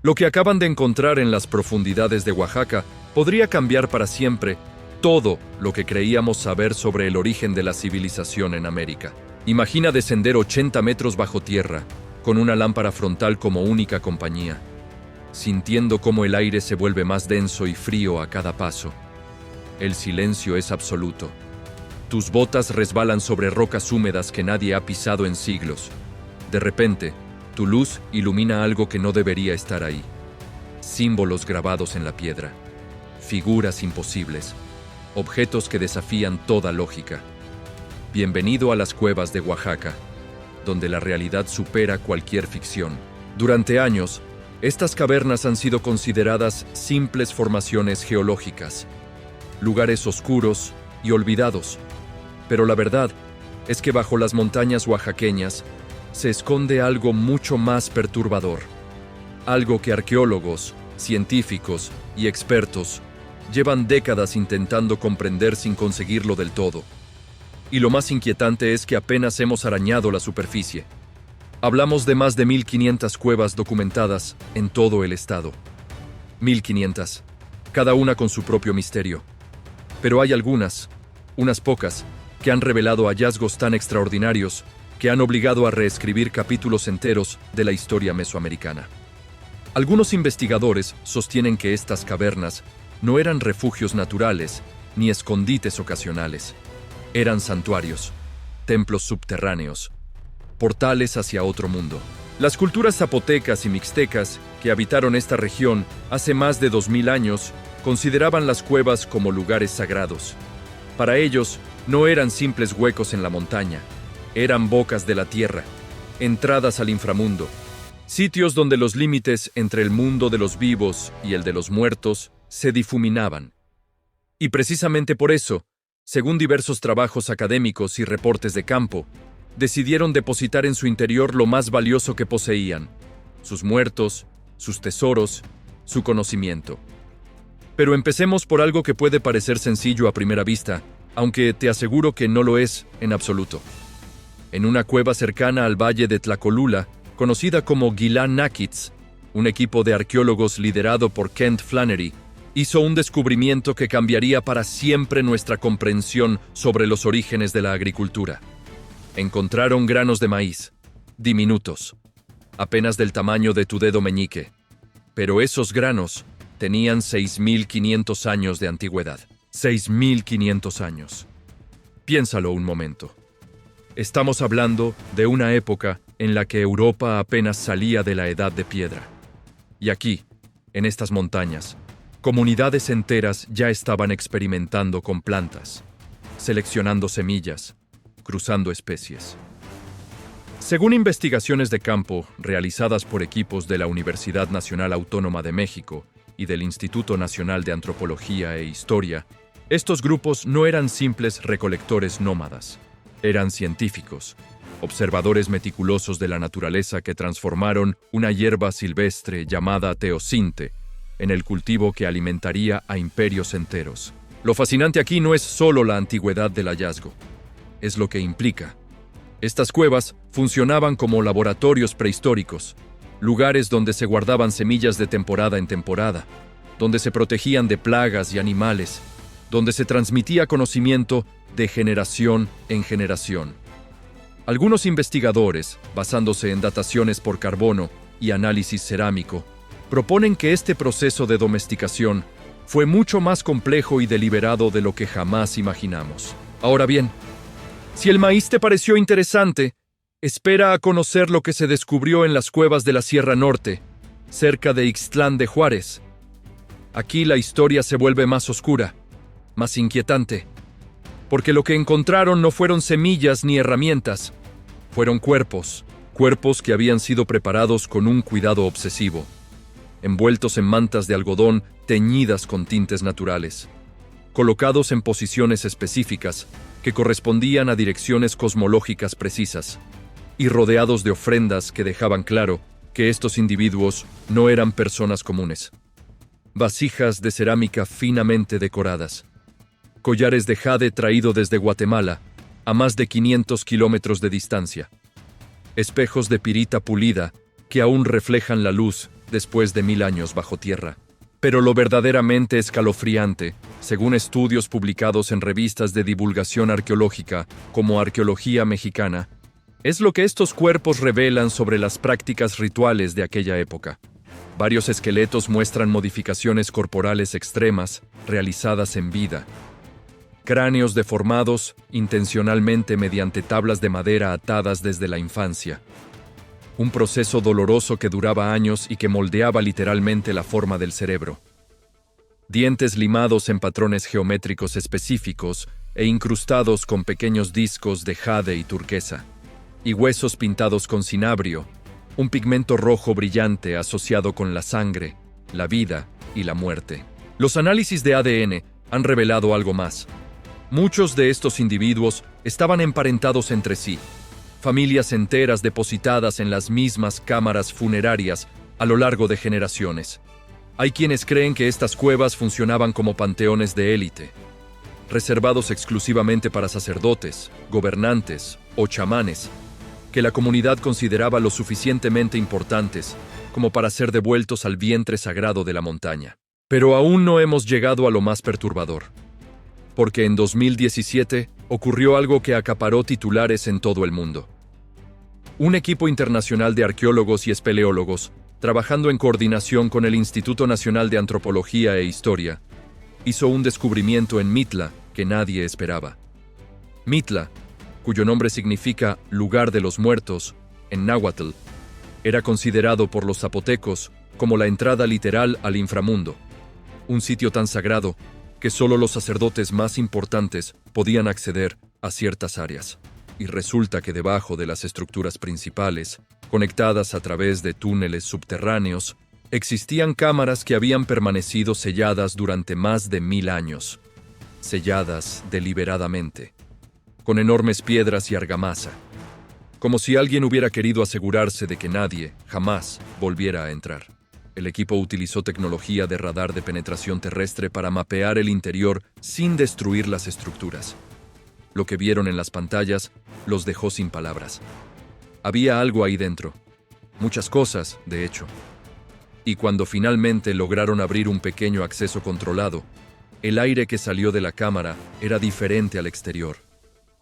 Lo que acaban de encontrar en las profundidades de Oaxaca podría cambiar para siempre todo lo que creíamos saber sobre el origen de la civilización en América. Imagina descender 80 metros bajo tierra, con una lámpara frontal como única compañía, sintiendo cómo el aire se vuelve más denso y frío a cada paso. El silencio es absoluto. Tus botas resbalan sobre rocas húmedas que nadie ha pisado en siglos. De repente, tu luz ilumina algo que no debería estar ahí. Símbolos grabados en la piedra. Figuras imposibles. Objetos que desafían toda lógica. Bienvenido a las cuevas de Oaxaca, donde la realidad supera cualquier ficción. Durante años, estas cavernas han sido consideradas simples formaciones geológicas, lugares oscuros y olvidados. Pero la verdad es que bajo las montañas oaxaqueñas se esconde algo mucho más perturbador. Algo que arqueólogos, científicos y expertos llevan décadas intentando comprender sin conseguirlo del todo. Y lo más inquietante es que apenas hemos arañado la superficie. Hablamos de más de 1.500 cuevas documentadas en todo el estado. 1.500, cada una con su propio misterio. Pero hay algunas, unas pocas, que han revelado hallazgos tan extraordinarios que han obligado a reescribir capítulos enteros de la historia mesoamericana. Algunos investigadores sostienen que estas cavernas no eran refugios naturales ni escondites ocasionales. Eran santuarios, templos subterráneos, portales hacia otro mundo. Las culturas zapotecas y mixtecas que habitaron esta región hace más de 2000 años consideraban las cuevas como lugares sagrados. Para ellos, no eran simples huecos en la montaña, eran bocas de la tierra, entradas al inframundo, sitios donde los límites entre el mundo de los vivos y el de los muertos se difuminaban. Y precisamente por eso, según diversos trabajos académicos y reportes de campo, decidieron depositar en su interior lo más valioso que poseían: sus muertos, sus tesoros, su conocimiento. Pero empecemos por algo que puede parecer sencillo a primera vista, aunque te aseguro que no lo es en absoluto. En una cueva cercana al valle de Tlacolula, conocida como Guilán Náquitz, un equipo de arqueólogos liderado por Kent Flannery hizo un descubrimiento que cambiaría para siempre nuestra comprensión sobre los orígenes de la agricultura. Encontraron granos de maíz, diminutos, apenas del tamaño de tu dedo meñique, pero esos granos tenían 6.500 años de antigüedad. 6.500 años. Piénsalo un momento. Estamos hablando de una época en la que Europa apenas salía de la Edad de Piedra. Y aquí, en estas montañas, comunidades enteras ya estaban experimentando con plantas, seleccionando semillas, cruzando especies. Según investigaciones de campo realizadas por equipos de la Universidad Nacional Autónoma de México y del Instituto Nacional de Antropología e Historia, estos grupos no eran simples recolectores nómadas. Eran científicos, observadores meticulosos de la naturaleza que transformaron una hierba silvestre llamada teosinte en el cultivo que alimentaría a imperios enteros. Lo fascinante aquí no es solo la antigüedad del hallazgo, es lo que implica. Estas cuevas funcionaban como laboratorios prehistóricos, lugares donde se guardaban semillas de temporada en temporada, donde se protegían de plagas y animales, donde se transmitía conocimiento de generación en generación. Algunos investigadores, basándose en dataciones por carbono y análisis cerámico, proponen que este proceso de domesticación fue mucho más complejo y deliberado de lo que jamás imaginamos. Ahora bien, si el maíz te pareció interesante, espera a conocer lo que se descubrió en las cuevas de la Sierra Norte, cerca de Ixtlán de Juárez. Aquí la historia se vuelve más oscura, más inquietante, porque lo que encontraron no fueron semillas ni herramientas, fueron cuerpos que habían sido preparados con un cuidado obsesivo, envueltos en mantas de algodón teñidas con tintes naturales, colocados en posiciones específicas que correspondían a direcciones cosmológicas precisas, y rodeados de ofrendas que dejaban claro que estos individuos no eran personas comunes. Vasijas de cerámica finamente decoradas, collares de jade traído desde Guatemala, a más de 500 kilómetros de distancia, espejos de pirita pulida que aún reflejan la luz después de 1000 años bajo tierra. Pero lo verdaderamente escalofriante, según estudios publicados en revistas de divulgación arqueológica como Arqueología Mexicana, es lo que estos cuerpos revelan sobre las prácticas rituales de aquella época. Varios esqueletos muestran modificaciones corporales extremas realizadas en vida. Cráneos deformados intencionalmente mediante tablas de madera atadas desde la infancia. Un proceso doloroso que duraba años y que moldeaba literalmente la forma del cerebro. Dientes limados en patrones geométricos específicos e incrustados con pequeños discos de jade y turquesa. Y huesos pintados con cinabrio, un pigmento rojo brillante asociado con la sangre, la vida y la muerte. Los análisis de ADN han revelado algo más. Muchos de estos individuos estaban emparentados entre sí, familias enteras depositadas en las mismas cámaras funerarias a lo largo de generaciones. Hay quienes creen que estas cuevas funcionaban como panteones de élite, reservados exclusivamente para sacerdotes, gobernantes o chamanes, que la comunidad consideraba lo suficientemente importantes como para ser devueltos al vientre sagrado de la montaña. Pero aún no hemos llegado a lo más perturbador, porque en 2017 ocurrió algo que acaparó titulares en todo el mundo. Un equipo internacional de arqueólogos y espeleólogos, trabajando en coordinación con el Instituto Nacional de Antropología e Historia, hizo un descubrimiento en Mitla que nadie esperaba. Mitla, cuyo nombre significa lugar de los muertos, en náhuatl, era considerado por los zapotecos como la entrada literal al inframundo, un sitio tan sagrado que solo los sacerdotes más importantes podían acceder a ciertas áreas. Y resulta que debajo de las estructuras principales, conectadas a través de túneles subterráneos, existían cámaras que habían permanecido selladas durante más de 1000 años, selladas deliberadamente, con enormes piedras y argamasa, como si alguien hubiera querido asegurarse de que nadie jamás volviera a entrar. El equipo utilizó tecnología de radar de penetración terrestre para mapear el interior sin destruir las estructuras. Lo que vieron en las pantallas los dejó sin palabras. Había algo ahí dentro, muchas cosas, de hecho. Y cuando finalmente lograron abrir un pequeño acceso controlado, el aire que salió de la cámara era diferente al exterior.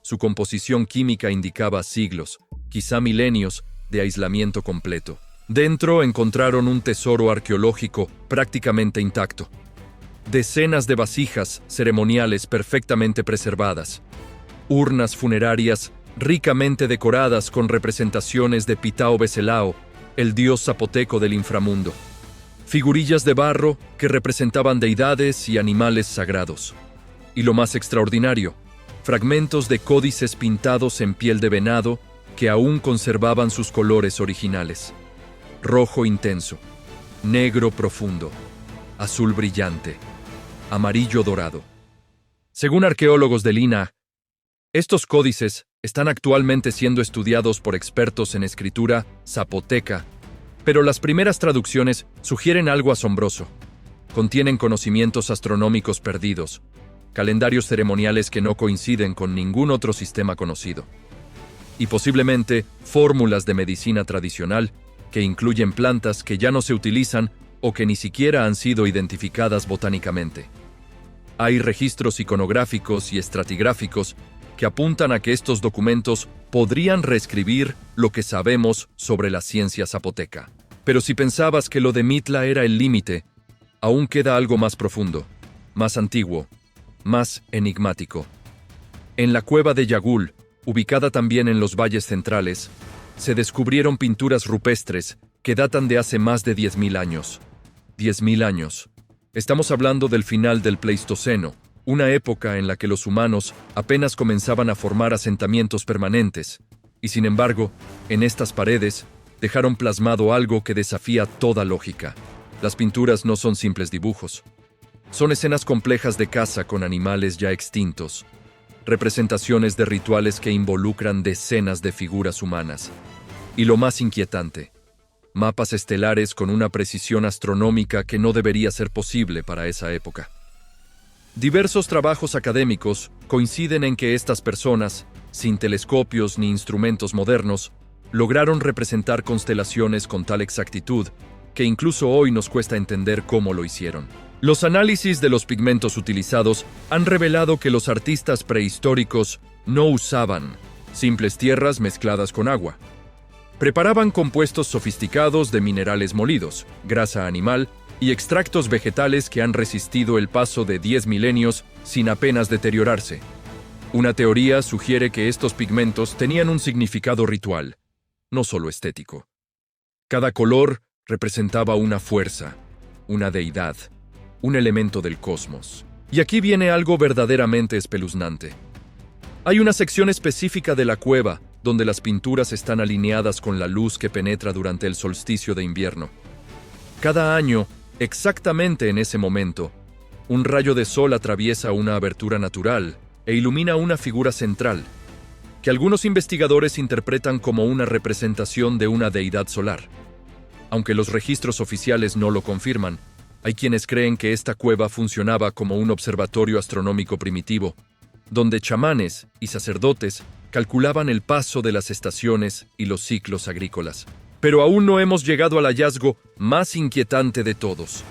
Su composición química indicaba siglos, quizá milenios, de aislamiento completo. Dentro encontraron un tesoro arqueológico prácticamente intacto. Decenas de vasijas ceremoniales perfectamente preservadas. Urnas funerarias ricamente decoradas con representaciones de Pitao Beselao, el dios zapoteco del inframundo. Figurillas de barro que representaban deidades y animales sagrados. Y lo más extraordinario, fragmentos de códices pintados en piel de venado que aún conservaban sus colores originales. Rojo intenso, negro profundo, azul brillante, amarillo dorado. Según arqueólogos del INAH, estos códices están actualmente siendo estudiados por expertos en escritura zapoteca, pero las primeras traducciones sugieren algo asombroso. Contienen conocimientos astronómicos perdidos, calendarios ceremoniales que no coinciden con ningún otro sistema conocido, y posiblemente fórmulas de medicina tradicional que incluyen plantas que ya no se utilizan o que ni siquiera han sido identificadas botánicamente. Hay registros iconográficos y estratigráficos que apuntan a que estos documentos podrían reescribir lo que sabemos sobre la ciencia zapoteca. Pero si pensabas que lo de Mitla era el límite, aún queda algo más profundo, más antiguo, más enigmático. En la cueva de Yagul, ubicada también en los valles centrales, se descubrieron pinturas rupestres que datan de hace más de 10.000 años. 10.000 años. Estamos hablando del final del Pleistoceno, una época en la que los humanos apenas comenzaban a formar asentamientos permanentes, y sin embargo, en estas paredes dejaron plasmado algo que desafía toda lógica. Las pinturas no son simples dibujos. Son escenas complejas de caza con animales ya extintos, representaciones de rituales que involucran decenas de figuras humanas. Y lo más inquietante, mapas estelares con una precisión astronómica que no debería ser posible para esa época. Diversos trabajos académicos coinciden en que estas personas, sin telescopios ni instrumentos modernos, lograron representar constelaciones con tal exactitud que incluso hoy nos cuesta entender cómo lo hicieron. Los análisis de los pigmentos utilizados han revelado que los artistas prehistóricos no usaban simples tierras mezcladas con agua. Preparaban compuestos sofisticados de minerales molidos, grasa animal y extractos vegetales que han resistido el paso de 10 milenios sin apenas deteriorarse. Una teoría sugiere que estos pigmentos tenían un significado ritual, no solo estético. Cada color representaba una fuerza, una deidad, un elemento del cosmos. Y aquí viene algo verdaderamente espeluznante. Hay una sección específica de la cueva donde las pinturas están alineadas con la luz que penetra durante el solsticio de invierno. Cada año, exactamente en ese momento, un rayo de sol atraviesa una abertura natural e ilumina una figura central, que algunos investigadores interpretan como una representación de una deidad solar. Aunque los registros oficiales no lo confirman, hay quienes creen que esta cueva funcionaba como un observatorio astronómico primitivo, donde chamanes y sacerdotes calculaban el paso de las estaciones y los ciclos agrícolas. Pero aún no hemos llegado al hallazgo más inquietante de todos.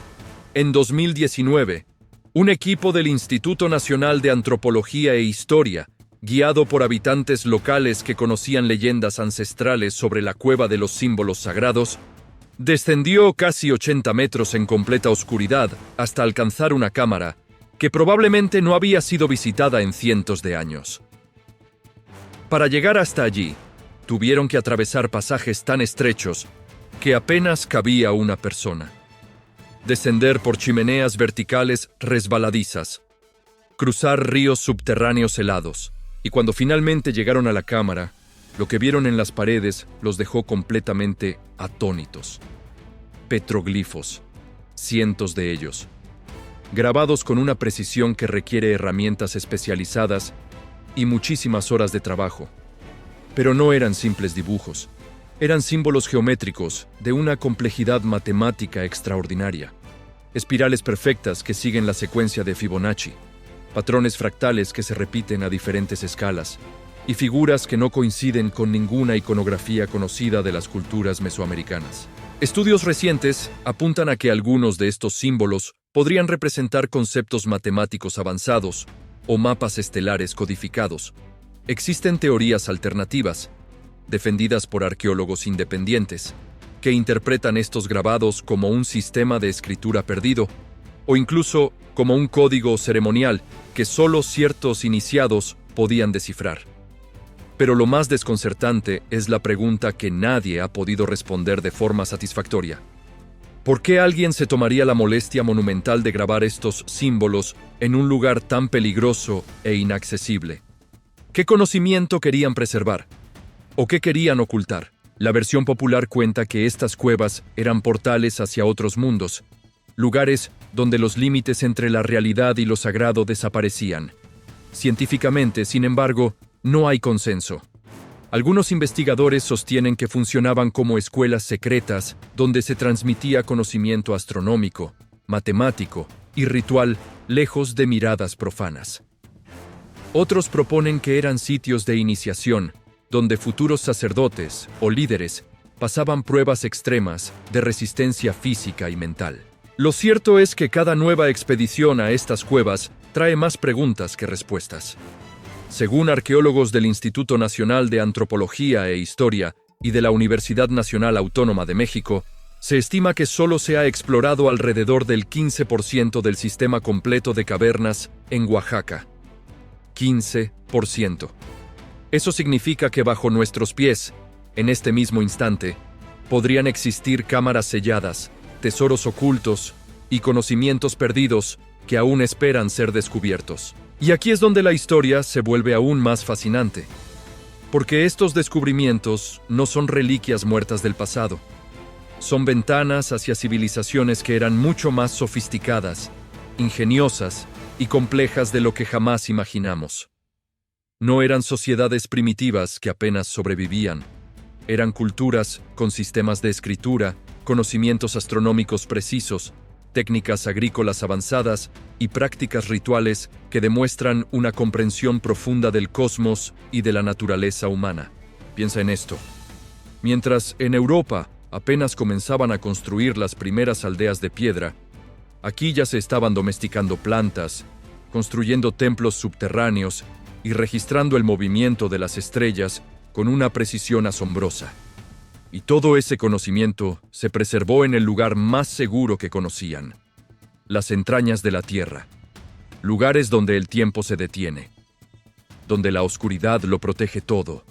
En 2019, un equipo del Instituto Nacional de Antropología e Historia, guiado por habitantes locales que conocían leyendas ancestrales sobre la cueva de los símbolos sagrados, descendió casi 80 metros en completa oscuridad hasta alcanzar una cámara que probablemente no había sido visitada en cientos de años. Para llegar hasta allí, tuvieron que atravesar pasajes tan estrechos que apenas cabía una persona. Descender por chimeneas verticales resbaladizas, cruzar ríos subterráneos helados, y cuando finalmente llegaron a la cámara, lo que vieron en las paredes los dejó completamente atónitos. Petroglifos, cientos de ellos, grabados con una precisión que requiere herramientas especializadas y muchísimas horas de trabajo. Pero no eran simples dibujos, eran símbolos geométricos de una complejidad matemática extraordinaria. Espirales perfectas que siguen la secuencia de Fibonacci, patrones fractales que se repiten a diferentes escalas, y figuras que no coinciden con ninguna iconografía conocida de las culturas mesoamericanas. Estudios recientes apuntan a que algunos de estos símbolos podrían representar conceptos matemáticos avanzados o mapas estelares codificados. Existen teorías alternativas, defendidas por arqueólogos independientes, que interpretan estos grabados como un sistema de escritura perdido, o incluso como un código ceremonial que solo ciertos iniciados podían descifrar. Pero lo más desconcertante es la pregunta que nadie ha podido responder de forma satisfactoria. ¿Por qué alguien se tomaría la molestia monumental de grabar estos símbolos en un lugar tan peligroso e inaccesible? ¿Qué conocimiento querían preservar? ¿O qué querían ocultar? La versión popular cuenta que estas cuevas eran portales hacia otros mundos, lugares donde los límites entre la realidad y lo sagrado desaparecían. Científicamente, sin embargo, no hay consenso. Algunos investigadores sostienen que funcionaban como escuelas secretas donde se transmitía conocimiento astronómico, matemático y ritual lejos de miradas profanas. Otros proponen que eran sitios de iniciación, donde futuros sacerdotes o líderes pasaban pruebas extremas de resistencia física y mental. Lo cierto es que cada nueva expedición a estas cuevas trae más preguntas que respuestas. Según arqueólogos del Instituto Nacional de Antropología e Historia y de la Universidad Nacional Autónoma de México, se estima que solo se ha explorado alrededor del 15% del sistema completo de cavernas en Oaxaca. 15%. Eso significa que bajo nuestros pies, en este mismo instante, podrían existir cámaras selladas, tesoros ocultos y conocimientos perdidos que aún esperan ser descubiertos. Y aquí es donde la historia se vuelve aún más fascinante, porque estos descubrimientos no son reliquias muertas del pasado, son ventanas hacia civilizaciones que eran mucho más sofisticadas, ingeniosas y complejas de lo que jamás imaginamos. No eran sociedades primitivas que apenas sobrevivían, eran culturas con sistemas de escritura, conocimientos astronómicos precisos, técnicas agrícolas avanzadas y prácticas rituales que demuestran una comprensión profunda del cosmos y de la naturaleza humana. Piensa en esto. Mientras en Europa apenas comenzaban a construir las primeras aldeas de piedra, aquí ya se estaban domesticando plantas, construyendo templos subterráneos y registrando el movimiento de las estrellas con una precisión asombrosa. Y todo ese conocimiento se preservó en el lugar más seguro que conocían, las entrañas de la Tierra, lugares donde el tiempo se detiene, donde la oscuridad lo protege todo,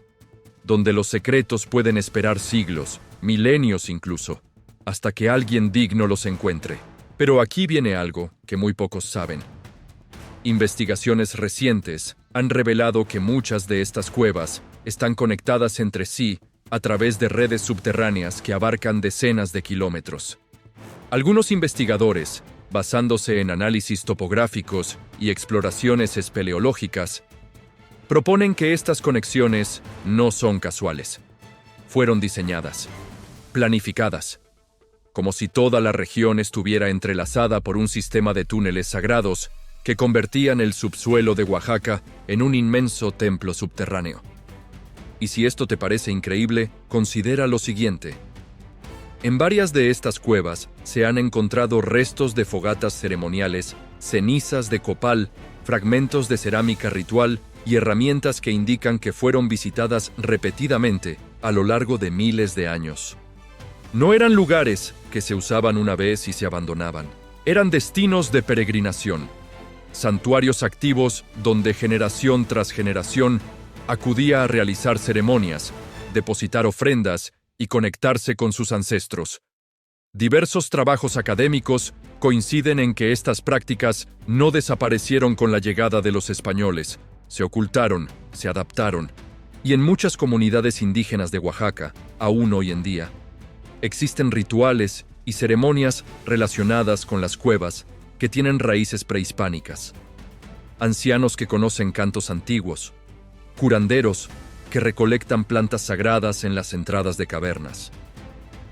donde los secretos pueden esperar siglos, milenios incluso, hasta que alguien digno los encuentre. Pero aquí viene algo que muy pocos saben. Investigaciones recientes han revelado que muchas de estas cuevas están conectadas entre sí a través de redes subterráneas que abarcan decenas de kilómetros. Algunos investigadores, basándose en análisis topográficos y exploraciones espeleológicas, proponen que estas conexiones no son casuales. Fueron diseñadas, planificadas, como si toda la región estuviera entrelazada por un sistema de túneles sagrados que convertían el subsuelo de Oaxaca en un inmenso templo subterráneo. Y si esto te parece increíble, considera lo siguiente. En varias de estas cuevas se han encontrado restos de fogatas ceremoniales, cenizas de copal, fragmentos de cerámica ritual y herramientas que indican que fueron visitadas repetidamente a lo largo de miles de años. No eran lugares que se usaban una vez y se abandonaban. Eran destinos de peregrinación, santuarios activos donde generación tras generación acudía a realizar ceremonias, depositar ofrendas y conectarse con sus ancestros. Diversos trabajos académicos coinciden en que estas prácticas no desaparecieron con la llegada de los españoles, se ocultaron, se adaptaron, y en muchas comunidades indígenas de Oaxaca, aún hoy en día, existen rituales y ceremonias relacionadas con las cuevas que tienen raíces prehispánicas. Ancianos que conocen cantos antiguos, curanderos que recolectan plantas sagradas en las entradas de cavernas,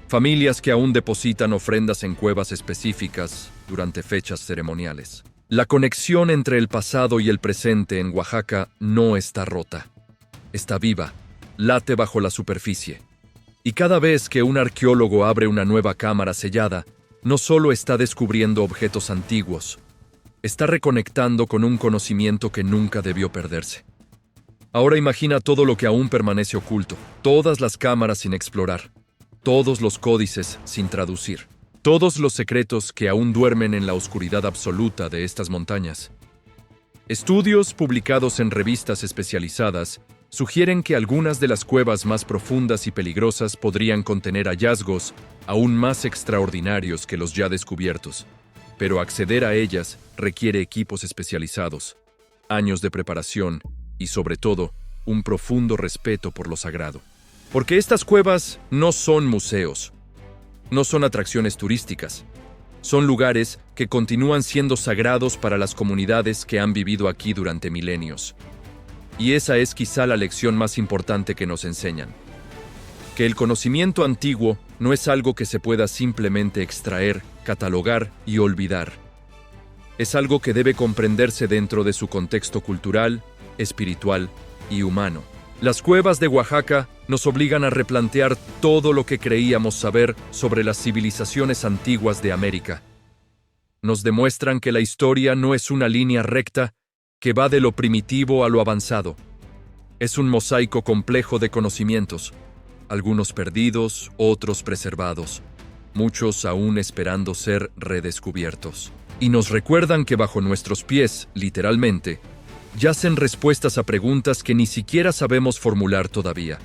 familias que aún depositan ofrendas en cuevas específicas durante fechas ceremoniales. La conexión entre el pasado y el presente en Oaxaca no está rota. Está viva, late bajo la superficie. Y cada vez que un arqueólogo abre una nueva cámara sellada, no solo está descubriendo objetos antiguos, está reconectando con un conocimiento que nunca debió perderse. Ahora imagina todo lo que aún permanece oculto, todas las cámaras sin explorar, todos los códices sin traducir, todos los secretos que aún duermen en la oscuridad absoluta de estas montañas. Estudios publicados en revistas especializadas sugieren que algunas de las cuevas más profundas y peligrosas podrían contener hallazgos aún más extraordinarios que los ya descubiertos, pero acceder a ellas requiere equipos especializados, años de preparación y, sobre todo, un profundo respeto por lo sagrado. Porque estas cuevas no son museos, no son atracciones turísticas, son lugares que continúan siendo sagrados para las comunidades que han vivido aquí durante milenios. Y esa es quizá la lección más importante que nos enseñan. Que el conocimiento antiguo no es algo que se pueda simplemente extraer, catalogar y olvidar. Es algo que debe comprenderse dentro de su contexto cultural, espiritual y humano. Las cuevas de Oaxaca nos obligan a replantear todo lo que creíamos saber sobre las civilizaciones antiguas de América. Nos demuestran que la historia no es una línea recta que va de lo primitivo a lo avanzado. Es un mosaico complejo de conocimientos, algunos perdidos, otros preservados, muchos aún esperando ser redescubiertos. Y nos recuerdan que bajo nuestros pies, literalmente, yacen respuestas a preguntas que ni siquiera sabemos formular todavía.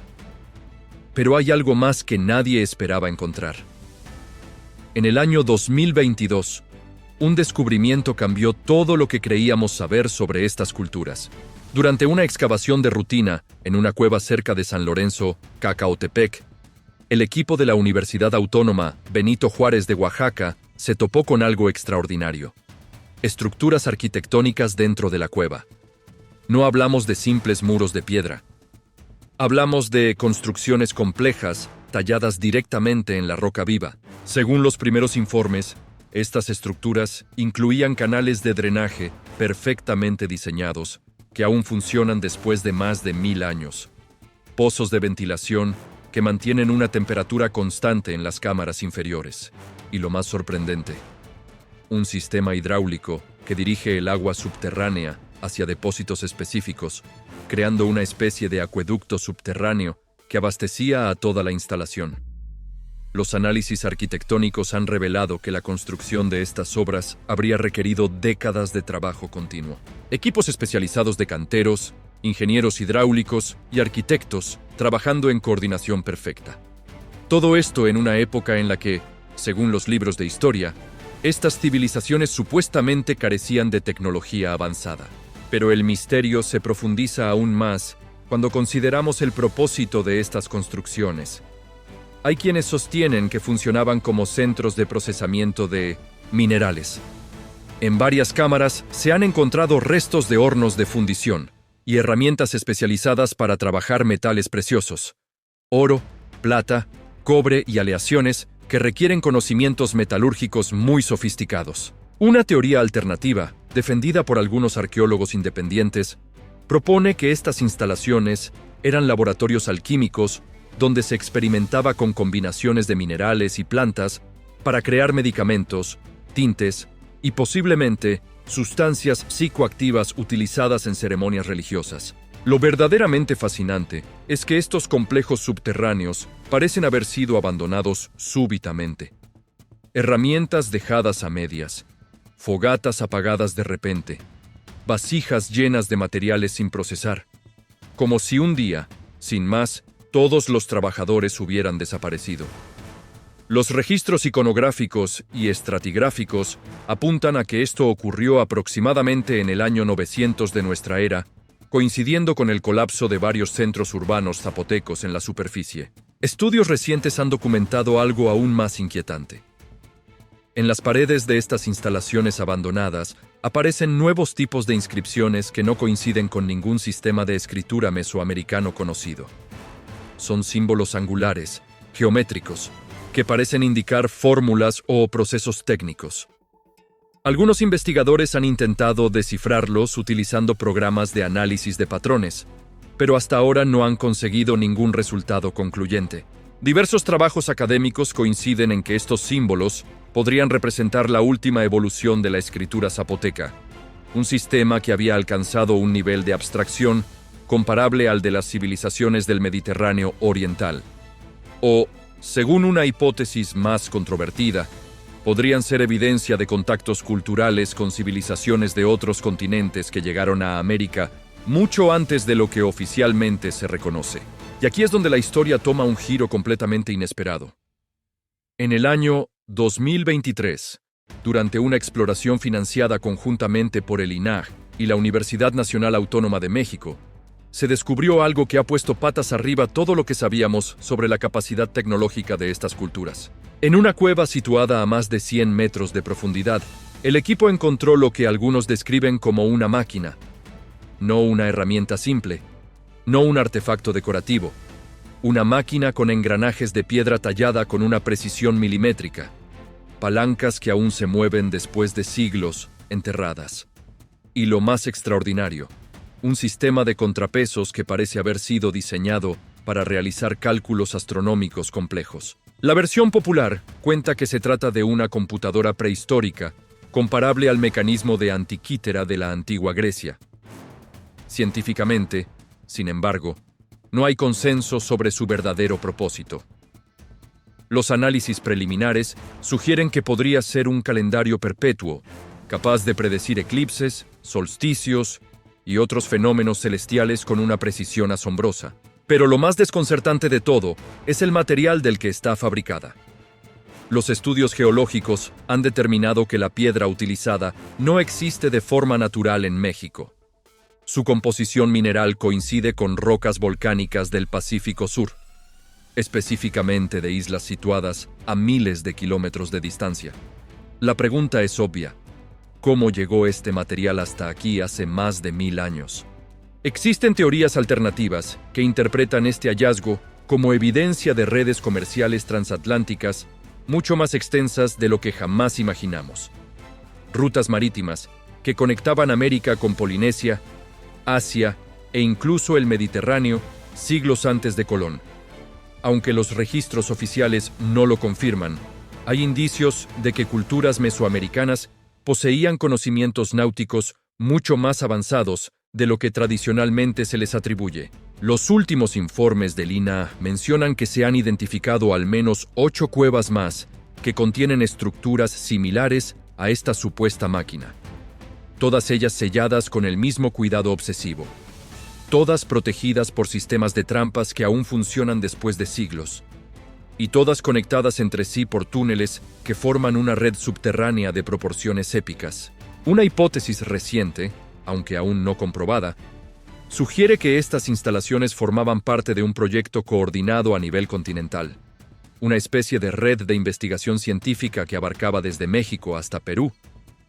Pero hay algo más que nadie esperaba encontrar. En el año 2022, un descubrimiento cambió todo lo que creíamos saber sobre estas culturas. Durante una excavación de rutina en una cueva cerca de San Lorenzo, Cacautepec, el equipo de la Universidad Autónoma Benito Juárez de Oaxaca se topó con algo extraordinario: estructuras arquitectónicas dentro de la cueva. No hablamos de simples muros de piedra. Hablamos de construcciones complejas, talladas directamente en la roca viva. Según los primeros informes, estas estructuras incluían canales de drenaje perfectamente diseñados, que aún funcionan después de más de 1000 años, pozos de ventilación que mantienen una temperatura constante en las cámaras inferiores. Y lo más sorprendente, un sistema hidráulico que dirige el agua subterránea hacia depósitos específicos, creando una especie de acueducto subterráneo que abastecía a toda la instalación. Los análisis arquitectónicos han revelado que la construcción de estas obras habría requerido décadas de trabajo continuo. Equipos especializados de canteros, ingenieros hidráulicos y arquitectos trabajando en coordinación perfecta. Todo esto en una época en la que, según los libros de historia, estas civilizaciones supuestamente carecían de tecnología avanzada. Pero el misterio se profundiza aún más cuando consideramos el propósito de estas construcciones. Hay quienes sostienen que funcionaban como centros de procesamiento de minerales. En varias cámaras se han encontrado restos de hornos de fundición y herramientas especializadas para trabajar metales preciosos, oro, plata, cobre y aleaciones que requieren conocimientos metalúrgicos muy sofisticados. Una teoría alternativa, defendida por algunos arqueólogos independientes, propone que estas instalaciones eran laboratorios alquímicos donde se experimentaba con combinaciones de minerales y plantas para crear medicamentos, tintes y posiblemente sustancias psicoactivas utilizadas en ceremonias religiosas. Lo verdaderamente fascinante es que estos complejos subterráneos parecen haber sido abandonados súbitamente. Herramientas dejadas a medias, fogatas apagadas de repente, vasijas llenas de materiales sin procesar, como si un día, sin más, todos los trabajadores hubieran desaparecido. Los registros iconográficos y estratigráficos apuntan a que esto ocurrió aproximadamente en el año 900 de nuestra era, coincidiendo con el colapso de varios centros urbanos zapotecos en la superficie. Estudios recientes han documentado algo aún más inquietante. En las paredes de estas instalaciones abandonadas aparecen nuevos tipos de inscripciones que no coinciden con ningún sistema de escritura mesoamericano conocido. Son símbolos angulares, geométricos, que parecen indicar fórmulas o procesos técnicos. Algunos investigadores han intentado descifrarlos utilizando programas de análisis de patrones, pero hasta ahora no han conseguido ningún resultado concluyente. Diversos trabajos académicos coinciden en que estos símbolos podrían representar la última evolución de la escritura zapoteca, un sistema que había alcanzado un nivel de abstracción comparable al de las civilizaciones del Mediterráneo oriental. O, según una hipótesis más controvertida, podrían ser evidencia de contactos culturales con civilizaciones de otros continentes que llegaron a América mucho antes de lo que oficialmente se reconoce. Y aquí es donde la historia toma un giro completamente inesperado. En el año 2023, durante una exploración financiada conjuntamente por el INAH y la Universidad Nacional Autónoma de México, se descubrió algo que ha puesto patas arriba todo lo que sabíamos sobre la capacidad tecnológica de estas culturas. En una cueva situada a más de 100 metros de profundidad, el equipo encontró lo que algunos describen como una máquina, no una herramienta simple, no un artefacto decorativo, una máquina con engranajes de piedra tallada con una precisión milimétrica, palancas que aún se mueven después de siglos enterradas. Y lo más extraordinario, un sistema de contrapesos que parece haber sido diseñado para realizar cálculos astronómicos complejos. La versión popular cuenta que se trata de una computadora prehistórica, comparable al mecanismo de Antiquítera de la antigua Grecia. Científicamente, sin embargo, no hay consenso sobre su verdadero propósito. Los análisis preliminares sugieren que podría ser un calendario perpetuo, capaz de predecir eclipses, solsticios y otros fenómenos celestiales con una precisión asombrosa. Pero lo más desconcertante de todo es el material del que está fabricada. Los estudios geológicos han determinado que la piedra utilizada no existe de forma natural en México. Su composición mineral coincide con rocas volcánicas del Pacífico Sur, específicamente de islas situadas a miles de kilómetros de distancia. La pregunta es obvia: ¿cómo llegó este material hasta aquí hace más de 1000 años? Existen teorías alternativas que interpretan este hallazgo como evidencia de redes comerciales transatlánticas mucho más extensas de lo que jamás imaginamos. Rutas marítimas que conectaban América con Polinesia, Asia e incluso el Mediterráneo siglos antes de Colón. Aunque los registros oficiales no lo confirman, hay indicios de que culturas mesoamericanas poseían conocimientos náuticos mucho más avanzados de lo que tradicionalmente se les atribuye. Los últimos informes del INAH mencionan que se han identificado al menos 8 cuevas más que contienen estructuras similares a esta supuesta máquina. Todas ellas selladas con el mismo cuidado obsesivo. Todas protegidas por sistemas de trampas que aún funcionan después de siglos. Y todas conectadas entre sí por túneles que forman una red subterránea de proporciones épicas. Una hipótesis reciente, aunque aún no comprobada, sugiere que estas instalaciones formaban parte de un proyecto coordinado a nivel continental. Una especie de red de investigación científica que abarcaba desde México hasta Perú,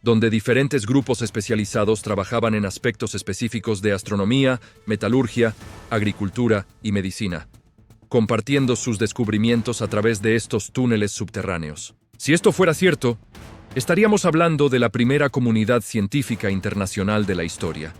donde diferentes grupos especializados trabajaban en aspectos específicos de astronomía, metalurgia, agricultura y medicina, compartiendo sus descubrimientos a través de estos túneles subterráneos. Si esto fuera cierto, estaríamos hablando de la primera comunidad científica internacional de la historia.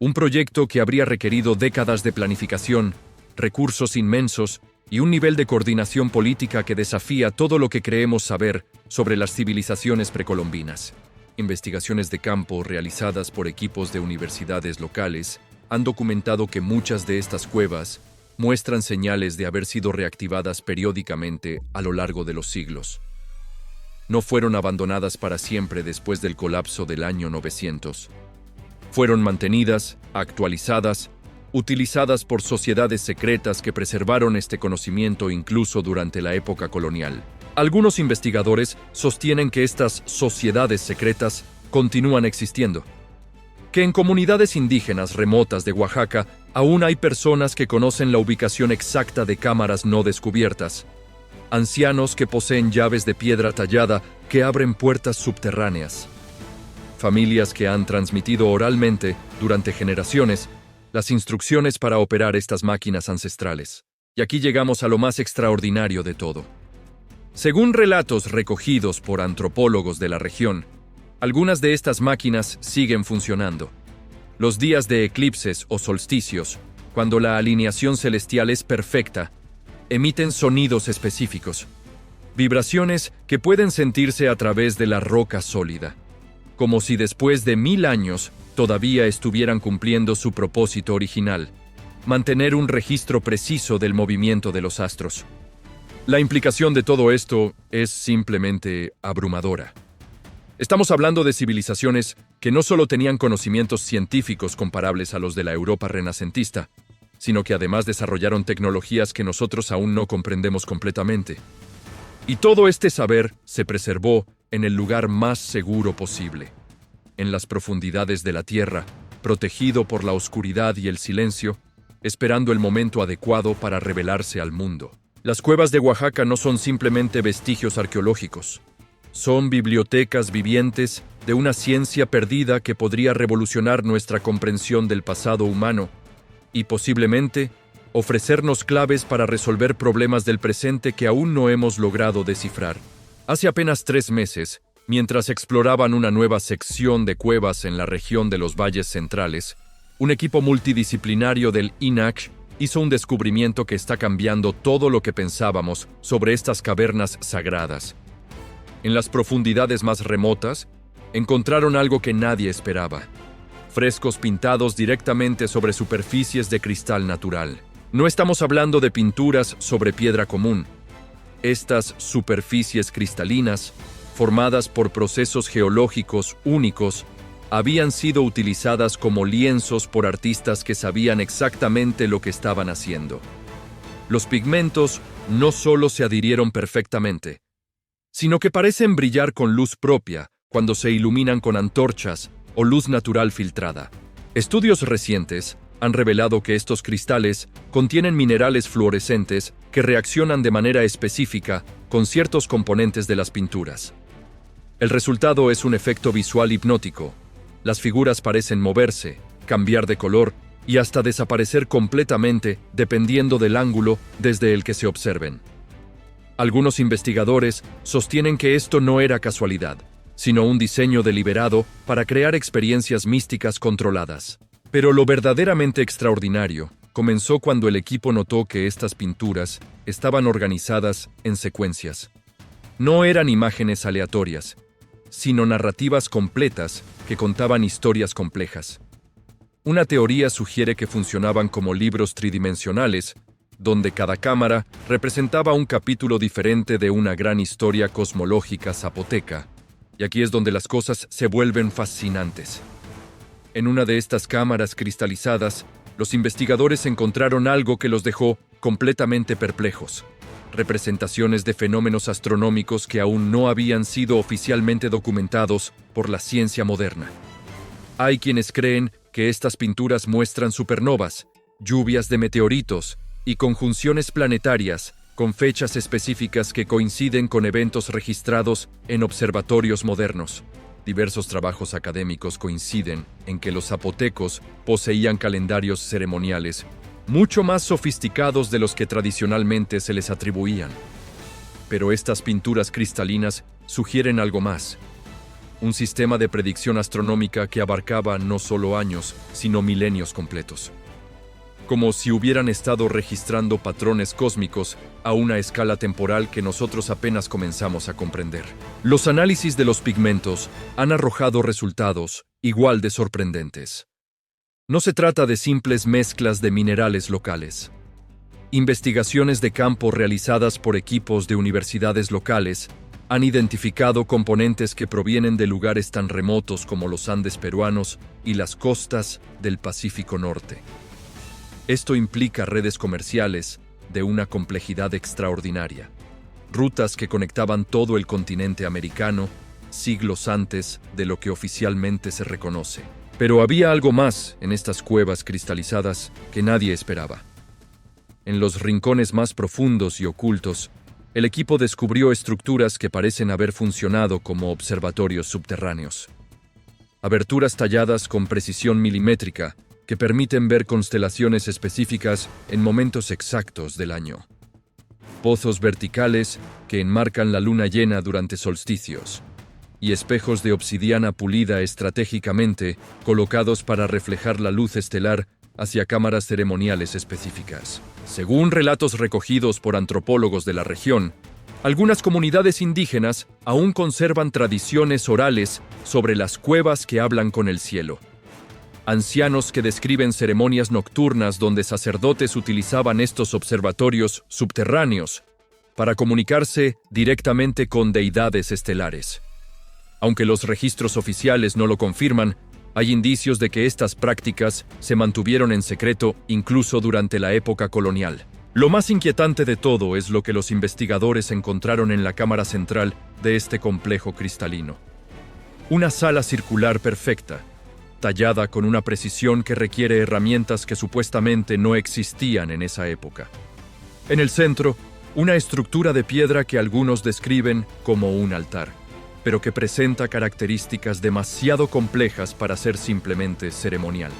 Un proyecto que habría requerido décadas de planificación, recursos inmensos y un nivel de coordinación política que desafía todo lo que creemos saber sobre las civilizaciones precolombinas. Investigaciones de campo realizadas por equipos de universidades locales han documentado que muchas de estas cuevas muestran señales de haber sido reactivadas periódicamente a lo largo de los siglos. No fueron abandonadas para siempre después del colapso del año 900. Fueron mantenidas, actualizadas, utilizadas por sociedades secretas que preservaron este conocimiento incluso durante la época colonial. Algunos investigadores sostienen que estas sociedades secretas continúan existiendo, que en comunidades indígenas remotas de Oaxaca aún hay personas que conocen la ubicación exacta de cámaras no descubiertas, ancianos que poseen llaves de piedra tallada que abren puertas subterráneas, familias que han transmitido oralmente, durante generaciones, las instrucciones para operar estas máquinas ancestrales. Y aquí llegamos a lo más extraordinario de todo. Según relatos recogidos por antropólogos de la región, algunas de estas máquinas siguen funcionando. Los días de eclipses o solsticios, cuando la alineación celestial es perfecta, emiten sonidos específicos, vibraciones que pueden sentirse a través de la roca sólida, como si después de 1000 años todavía estuvieran cumpliendo su propósito original, mantener un registro preciso del movimiento de los astros. La implicación de todo esto es simplemente abrumadora. Estamos hablando de civilizaciones que no solo tenían conocimientos científicos comparables a los de la Europa renacentista, sino que además desarrollaron tecnologías que nosotros aún no comprendemos completamente. Y todo este saber se preservó en el lugar más seguro posible, en las profundidades de la tierra, protegido por la oscuridad y el silencio, esperando el momento adecuado para revelarse al mundo. Las cuevas de Oaxaca no son simplemente vestigios arqueológicos. Son bibliotecas vivientes de una ciencia perdida que podría revolucionar nuestra comprensión del pasado humano y posiblemente ofrecernos claves para resolver problemas del presente que aún no hemos logrado descifrar. Hace apenas 3 meses, mientras exploraban una nueva sección de cuevas en la región de los Valles Centrales, un equipo multidisciplinario del INAH hizo un descubrimiento que está cambiando todo lo que pensábamos sobre estas cavernas sagradas. En las profundidades más remotas, encontraron algo que nadie esperaba: frescos pintados directamente sobre superficies de cristal natural. No estamos hablando de pinturas sobre piedra común. Estas superficies cristalinas, formadas por procesos geológicos únicos, habían sido utilizadas como lienzos por artistas que sabían exactamente lo que estaban haciendo. Los pigmentos no solo se adhirieron perfectamente, sino que parecen brillar con luz propia cuando se iluminan con antorchas o luz natural filtrada. Estudios recientes han revelado que estos cristales contienen minerales fluorescentes que reaccionan de manera específica con ciertos componentes de las pinturas. El resultado es un efecto visual hipnótico. Las figuras parecen moverse, cambiar de color y hasta desaparecer completamente dependiendo del ángulo desde el que se observen. Algunos investigadores sostienen que esto no era casualidad, sino un diseño deliberado para crear experiencias místicas controladas. Pero lo verdaderamente extraordinario comenzó cuando el equipo notó que estas pinturas estaban organizadas en secuencias. No eran imágenes aleatorias, sino narrativas completas que contaban historias complejas. Una teoría sugiere que funcionaban como libros tridimensionales, donde cada cámara representaba un capítulo diferente de una gran historia cosmológica zapoteca. Y aquí es donde las cosas se vuelven fascinantes. En una de estas cámaras cristalizadas, los investigadores encontraron algo que los dejó completamente perplejos: representaciones de fenómenos astronómicos que aún no habían sido oficialmente documentados por la ciencia moderna. Hay quienes creen que estas pinturas muestran supernovas, lluvias de meteoritos y conjunciones planetarias con fechas específicas que coinciden con eventos registrados en observatorios modernos. Diversos trabajos académicos coinciden en que los zapotecos poseían calendarios ceremoniales mucho más sofisticados de los que tradicionalmente se les atribuían. Pero estas pinturas cristalinas sugieren algo más: un sistema de predicción astronómica que abarcaba no solo años, sino milenios completos. Como si hubieran estado registrando patrones cósmicos a una escala temporal que nosotros apenas comenzamos a comprender. Los análisis de los pigmentos han arrojado resultados igual de sorprendentes. No se trata de simples mezclas de minerales locales. Investigaciones de campo realizadas por equipos de universidades locales han identificado componentes que provienen de lugares tan remotos como los Andes peruanos y las costas del Pacífico Norte. Esto implica redes comerciales de una complejidad extraordinaria, rutas que conectaban todo el continente americano siglos antes de lo que oficialmente se reconoce. Pero había algo más en estas cuevas cristalizadas que nadie esperaba. En los rincones más profundos y ocultos, el equipo descubrió estructuras que parecen haber funcionado como observatorios subterráneos. Aberturas talladas con precisión milimétrica que permiten ver constelaciones específicas en momentos exactos del año. Pozos verticales que enmarcan la luna llena durante solsticios, y espejos de obsidiana pulida estratégicamente colocados para reflejar la luz estelar hacia cámaras ceremoniales específicas. Según relatos recogidos por antropólogos de la región, algunas comunidades indígenas aún conservan tradiciones orales sobre las cuevas que hablan con el cielo. Ancianos que describen ceremonias nocturnas donde sacerdotes utilizaban estos observatorios subterráneos para comunicarse directamente con deidades estelares. Aunque los registros oficiales no lo confirman, hay indicios de que estas prácticas se mantuvieron en secreto incluso durante la época colonial. Lo más inquietante de todo es lo que los investigadores encontraron en la cámara central de este complejo cristalino. Una sala circular perfecta, tallada con una precisión que requiere herramientas que supuestamente no existían en esa época. En el centro, una estructura de piedra que algunos describen como un altar, pero que presenta características demasiado complejas para ser simplemente ceremonial.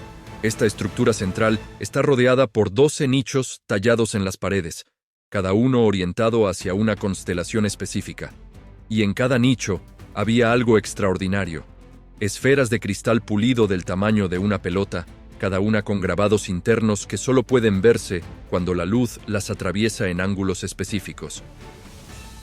Esta estructura central está rodeada por 12 nichos tallados en las paredes, cada uno orientado hacia una constelación específica. Y en cada nicho había algo extraordinario: esferas de cristal pulido del tamaño de una pelota, cada una con grabados internos que solo pueden verse cuando la luz las atraviesa en ángulos específicos.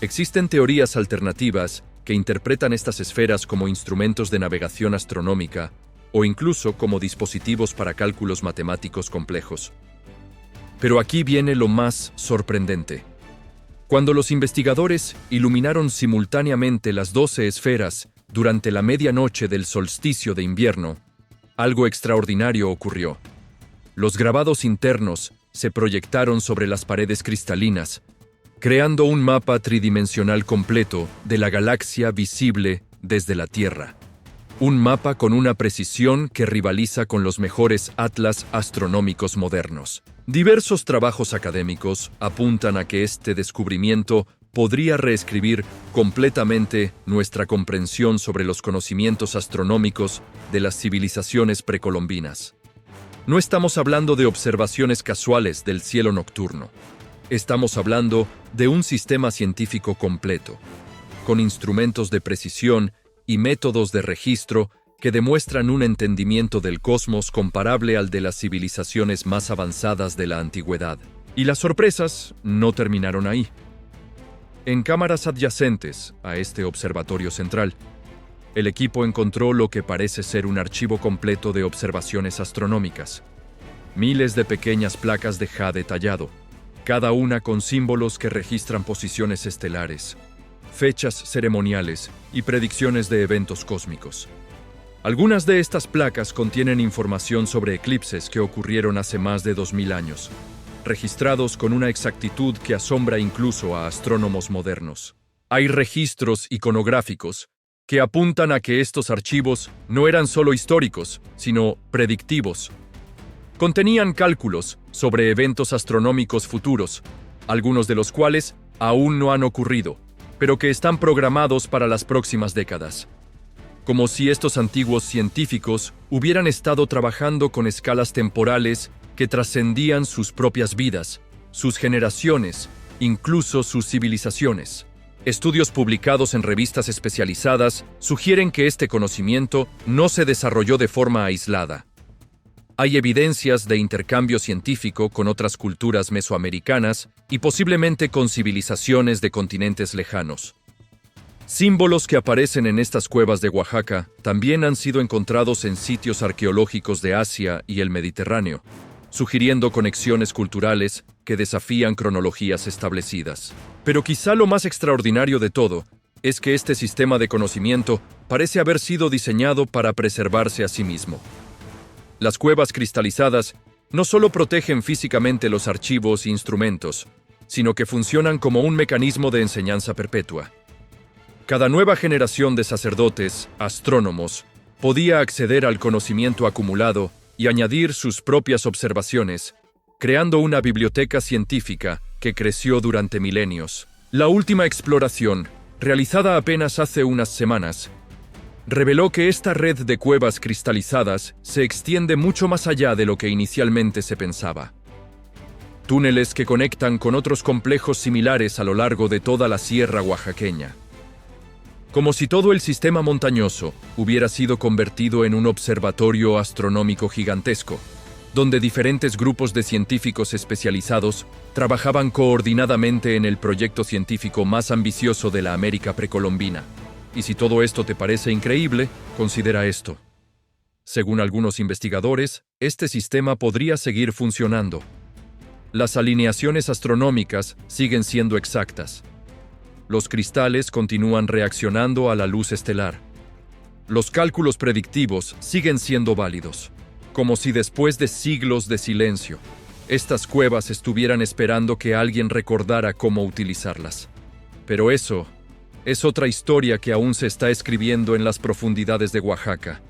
Existen teorías alternativas que interpretan estas esferas como instrumentos de navegación astronómica o incluso como dispositivos para cálculos matemáticos complejos. Pero aquí viene lo más sorprendente. Cuando los investigadores iluminaron simultáneamente las 12 esferas durante la medianoche del solsticio de invierno, algo extraordinario ocurrió. Los grabados internos se proyectaron sobre las paredes cristalinas, creando un mapa tridimensional completo de la galaxia visible desde la Tierra. Un mapa con una precisión que rivaliza con los mejores atlas astronómicos modernos. Diversos trabajos académicos apuntan a que este descubrimiento podría reescribir completamente nuestra comprensión sobre los conocimientos astronómicos de las civilizaciones precolombinas. No estamos hablando de observaciones casuales del cielo nocturno. Estamos hablando de un sistema científico completo, con instrumentos de precisión y métodos de registro que demuestran un entendimiento del cosmos comparable al de las civilizaciones más avanzadas de la antigüedad. Y las sorpresas no terminaron ahí. En cámaras adyacentes a este observatorio central, el equipo encontró lo que parece ser un archivo completo de observaciones astronómicas. Miles de pequeñas placas de jade tallado, cada una con símbolos que registran posiciones estelares, fechas ceremoniales y predicciones de eventos cósmicos. Algunas de estas placas contienen información sobre eclipses que ocurrieron hace más de 2000 años, registrados con una exactitud que asombra incluso a astrónomos modernos. Hay registros iconográficos que apuntan a que estos archivos no eran solo históricos, sino predictivos. Contenían cálculos sobre eventos astronómicos futuros, algunos de los cuales aún no han ocurrido, pero que están programados para las próximas décadas. Como si estos antiguos científicos hubieran estado trabajando con escalas temporales que trascendían sus propias vidas, sus generaciones, incluso sus civilizaciones. Estudios publicados en revistas especializadas sugieren que este conocimiento no se desarrolló de forma aislada. Hay evidencias de intercambio científico con otras culturas mesoamericanas y posiblemente con civilizaciones de continentes lejanos. Símbolos que aparecen en estas cuevas de Oaxaca también han sido encontrados en sitios arqueológicos de Asia y el Mediterráneo, sugiriendo conexiones culturales que desafían cronologías establecidas. Pero quizá lo más extraordinario de todo es que este sistema de conocimiento parece haber sido diseñado para preservarse a sí mismo. Las cuevas cristalizadas no solo protegen físicamente los archivos e instrumentos, sino que funcionan como un mecanismo de enseñanza perpetua. Cada nueva generación de sacerdotes, astrónomos, podía acceder al conocimiento acumulado y añadir sus propias observaciones, creando una biblioteca científica que creció durante milenios. La última exploración, realizada apenas hace unas semanas, reveló que esta red de cuevas cristalizadas se extiende mucho más allá de lo que inicialmente se pensaba. Túneles que conectan con otros complejos similares a lo largo de toda la sierra oaxaqueña. Como si todo el sistema montañoso hubiera sido convertido en un observatorio astronómico gigantesco, donde diferentes grupos de científicos especializados trabajaban coordinadamente en el proyecto científico más ambicioso de la América precolombina. Y si todo esto te parece increíble, considera esto. Según algunos investigadores, este sistema podría seguir funcionando. Las alineaciones astronómicas siguen siendo exactas. Los cristales continúan reaccionando a la luz estelar. Los cálculos predictivos siguen siendo válidos, como si después de siglos de silencio, estas cuevas estuvieran esperando que alguien recordara cómo utilizarlas. Pero eso es otra historia que aún se está escribiendo en las profundidades de Oaxaca.